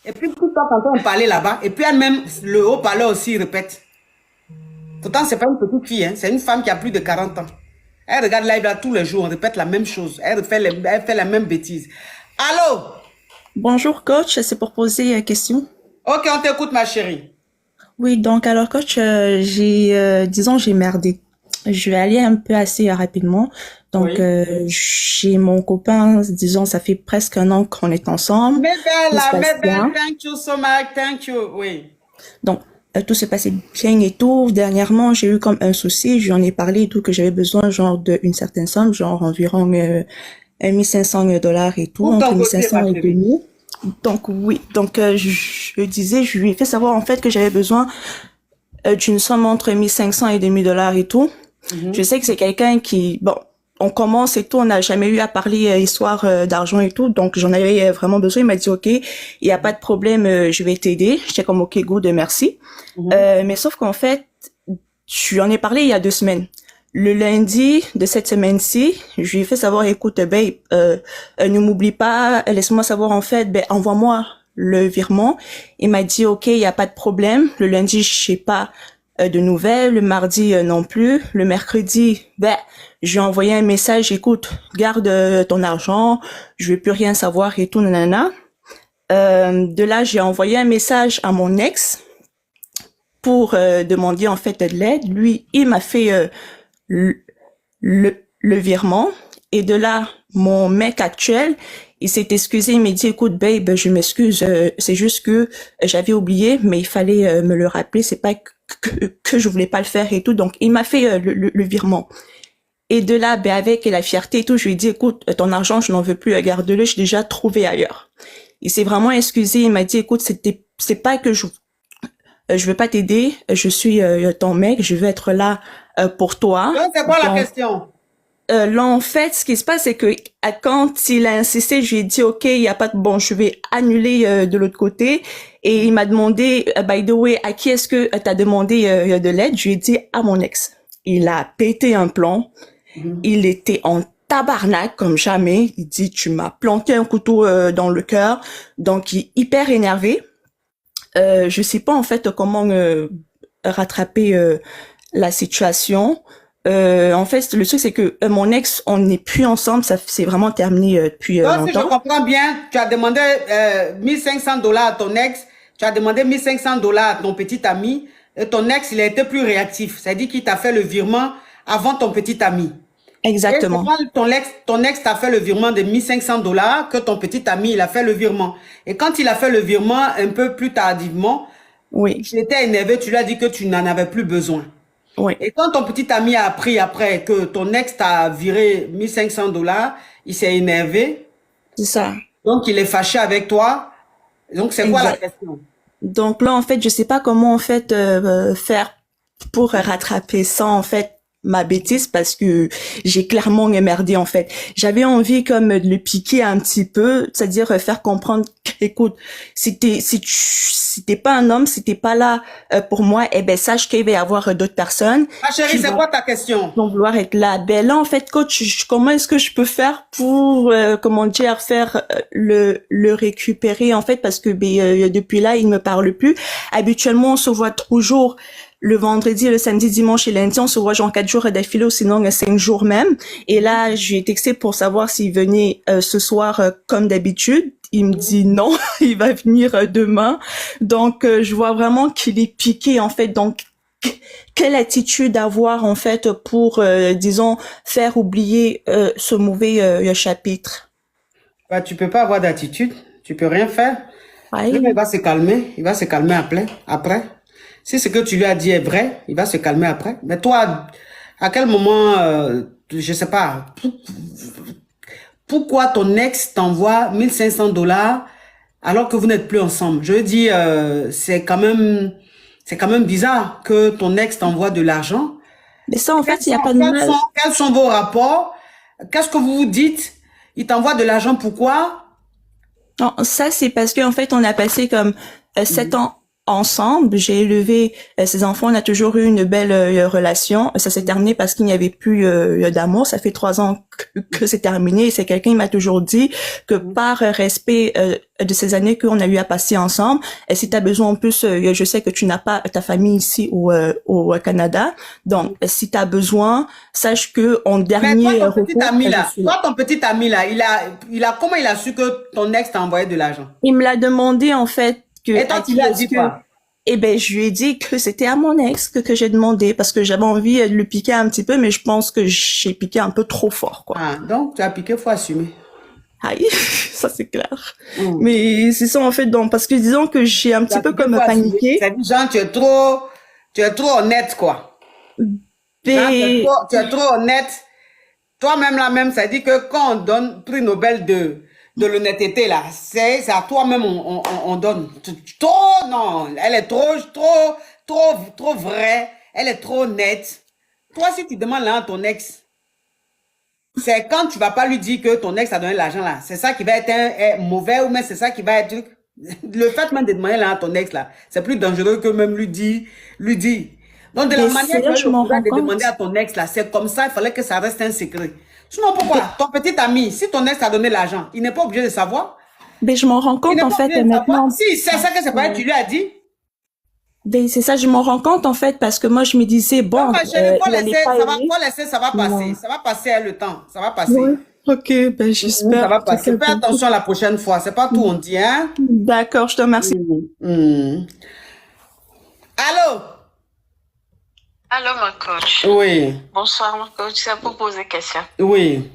Et puis, tout le temps, quand on parlait là-bas, et puis elle-même, le haut-parleur aussi, il répète. Pourtant, c'est pas une petite fille, hein, c'est une femme qui a plus de 40 ans. Elle regarde live là tous les jours, on répète la même chose. Elle fait la même bêtise. Allô? Bonjour coach, c'est pour poser une question. Ok, on t'écoute, ma chérie. Oui, donc alors coach, disons j'ai merdé. Je vais aller un peu assez rapidement. Donc Oui. j'ai mon copain, disons ça fait presque un an qu'on est ensemble, tout se passe Mais belle, bien. thank you so much, thank you. Oui. Donc tout se passait bien et tout. Dernièrement j'ai eu comme un souci, je lui en ai parlé et tout que j'avais besoin genre d'une certaine somme, genre environ 1500 $ et tout, Pour entre ton côté, 1500 ma et chérie. 2000. Donc oui, donc je disais, je lui ai fait savoir en fait que j'avais besoin d'une somme entre 1500 et 2000 $ et tout. Je Mhm. sais que c'est quelqu'un qui, bon, on commence et tout, on n'a jamais eu à parler histoire d'argent et tout, donc j'en avais vraiment besoin. Il m'a dit, OK, il n'y a pas de problème, je vais t'aider. J'étais comme, OK, good, merci. Mhm. Mais sauf qu'en fait, je lui en ai parlé il y a 2 semaines. Le lundi de cette semaine-ci, je lui ai fait savoir, écoute, babe, ne m'oublie pas, laisse-moi savoir en fait, ben envoie-moi le virement. Il m'a dit, ok, il y a pas de problème. Le lundi, je sais pas de nouvelles. Le mardi non plus. Le mercredi, ben je lui ai envoyé un message, écoute, garde ton argent, je veux plus rien savoir et tout, nanana. De là, j'ai envoyé un message à mon ex pour demander en fait de l'aide. Lui, il m'a fait le, le virement. Et de là, mon mec actuel, il s'est excusé, il m'a dit, écoute, babe, je m'excuse, c'est juste que j'avais oublié, mais il fallait me le rappeler, c'est pas que je voulais pas le faire et tout. Donc, il m'a fait le virement. Et de là, ben, avec la fierté et tout, je lui ai dit, écoute, ton argent, je n'en veux plus, garde-le, j'ai déjà trouvé ailleurs. Il s'est vraiment excusé, il m'a dit, écoute, c'est pas que je veux pas t'aider, je suis ton mec, je veux être là pour toi. Donc, c'est quoi la Donc, question? là, en fait, ce qui se passe, c'est que quand il a insisté, je lui ai dit, OK, il y a pas de bon, je vais annuler de l'autre côté. Et il m'a demandé, by the way, à qui est-ce que tu as demandé de l'aide? Je lui ai dit, à mon ex. Il a pété un plomb. Mhm. Il était en tabarnak comme jamais. Il dit, tu m'as planté un couteau dans le cœur. Donc, il est hyper énervé. Je sais pas, en fait, comment rattraper la situation. En fait, le truc, c'est que mon ex, on n'est plus ensemble, ça c'est vraiment terminé depuis Donc, si je longtemps. comprends bien, tu as demandé 1500 $ à ton ex, tu as demandé 1500 $ à ton petit ami, et ton ex, il a été plus réactif. C'est-à-dire qu'il t'a fait le virement avant ton petit ami. Et c'est Exactement. quand ton ex t'a fait le virement de 1500 $ que ton petit ami, il a fait le virement. Et quand il a fait le virement un peu plus tardivement, Oui, tu étais énervé, tu lui as dit que tu n'en avais plus besoin. oui, Et quand ton petit ami a appris après que ton ex t'a viré 1500 $, il s'est énervé, c'est ça. donc il est fâché avec toi. Donc c'est quoi la Exact. question? Donc là, en fait, je sais pas comment en fait faire pour rattraper ça en fait ma bêtise parce que j'ai clairement merdé en fait. J'avais envie comme de le piquer un petit peu, c'est-à-dire faire comprendre écoute, si t'es pas un homme, si t'es pas là pour moi, eh ben sache qu'il va y avoir d'autres personnes Ma chérie, qui c'est vont quoi ta question? vont vouloir être là. Ben là, en fait, coach, comment est-ce que je peux faire pour, comment dire, faire le récupérer, en fait, parce que depuis là, il ne me parle plus. Habituellement, on se voit toujours le vendredi, le samedi, dimanche et lundi. On se voit genre 4 jours d'affilée ou sinon 5 jours même. Et Mhm, là, j'ai texté pour savoir s'il venait ce soir comme d'habitude. Il me mhm. dit non, il va venir demain. Donc, je vois vraiment qu'il est piqué, en fait. Donc, quelle attitude avoir en fait pour, disons, faire oublier ce mauvais chapitre. Bah, tu peux pas avoir d'attitude, tu peux rien faire. Lui, il Ouais. va se calmer, il va se calmer après. Si ce que tu lui as dit est vrai, il va se calmer après. Mais toi, à quel moment, je sais pas, pourquoi ton ex t'envoie 1500 $ alors que vous n'êtes plus ensemble? Je veux dire, c'est quand même bizarre que ton ex t'envoie de l'argent. Mais ça, en fait, il n'y a pas de mal. Quels sont vos rapports? Qu'est-ce que vous vous dites? Il t'envoie de l'argent, pourquoi? Non, ça, c'est parce qu'en fait, on a passé comme 7 ans. ensemble. J'ai élevé ses enfants. On a toujours eu une belle relation. Ça s'est terminé parce qu'il n'y avait plus d'amour. Ça fait 3 ans que c'est terminé. Et c'est quelqu'un qui m'a toujours dit que par respect de ces années qu'on a eu à passer ensemble, et si tu as besoin en plus, je sais que tu n'as pas ta famille ici au Canada. Donc, si tu as besoin, sache que en Mais dernier toi, ton petit recours, ami je là, suis là. comment il a su que ton ex t'a envoyé de l'argent? Il me l'a demandé en fait Et que toi, à tu lui qui as est-ce dit que quoi? eh ben je lui ai dit que c'était à mon ex que j'ai demandé parce que j'avais envie de le piquer un petit peu mais je pense que j'ai piqué un peu trop fort quoi. Ah, donc tu as piqué, faut assumer. Aïe, ça c'est clair. Hmm. Mais c'est ça en fait donc parce que disons que j'ai un Tu petit as peu piqué, faut comme assumer. paniqué. C'est-à-dire, genre, tu es trop honnête, quoi. Genre, Ben tu es trop honnête. Toi-même, là, même, ça dit que quand on donne prix Nobel de l'honnêteté, là, c'est à toi-même on donne. Trop, non, elle est trop vraie. Elle est trop nette. Toi, si tu demandes là à ton ex, c'est quand tu vas pas lui dire que ton ex a donné l'argent, là. C'est ça qui va être mauvais ou même c'est ça qui va être... Le fait même de demander là à ton ex, là, c'est plus dangereux que même lui dire. Donc, de la ben manière c'est que là que le je m'en courage rends de demander compte. à ton ex, là, c'est comme ça, il fallait que ça reste un secret. Sinon, Ben, pourquoi? Ton petit ami, si ton ex a donné l'argent, il n'est pas obligé de savoir. ben je m'en rends Il compte n'est en pas fait obligé de savoir. maintenant. Si c'est ça que c'est pas, tu lui as dit. Ben c'est ça je m'en rends compte en fait parce que moi je me disais Donc, bon ma chérie, il allait pas aimer. faut laisser, ça va passer. Ouais. Ça va passer hein, le temps. Ça va Ouais. passer. Ok, ben Ça va j'espère que passer. ça Fais va. attention la prochaine fois. C'est pas tout, on dit, hein? D'accord, je te remercie. Hmm. Allô? Allô, ma coach. Oui, Bonsoir, ma coach. C'est pour poser question. oui.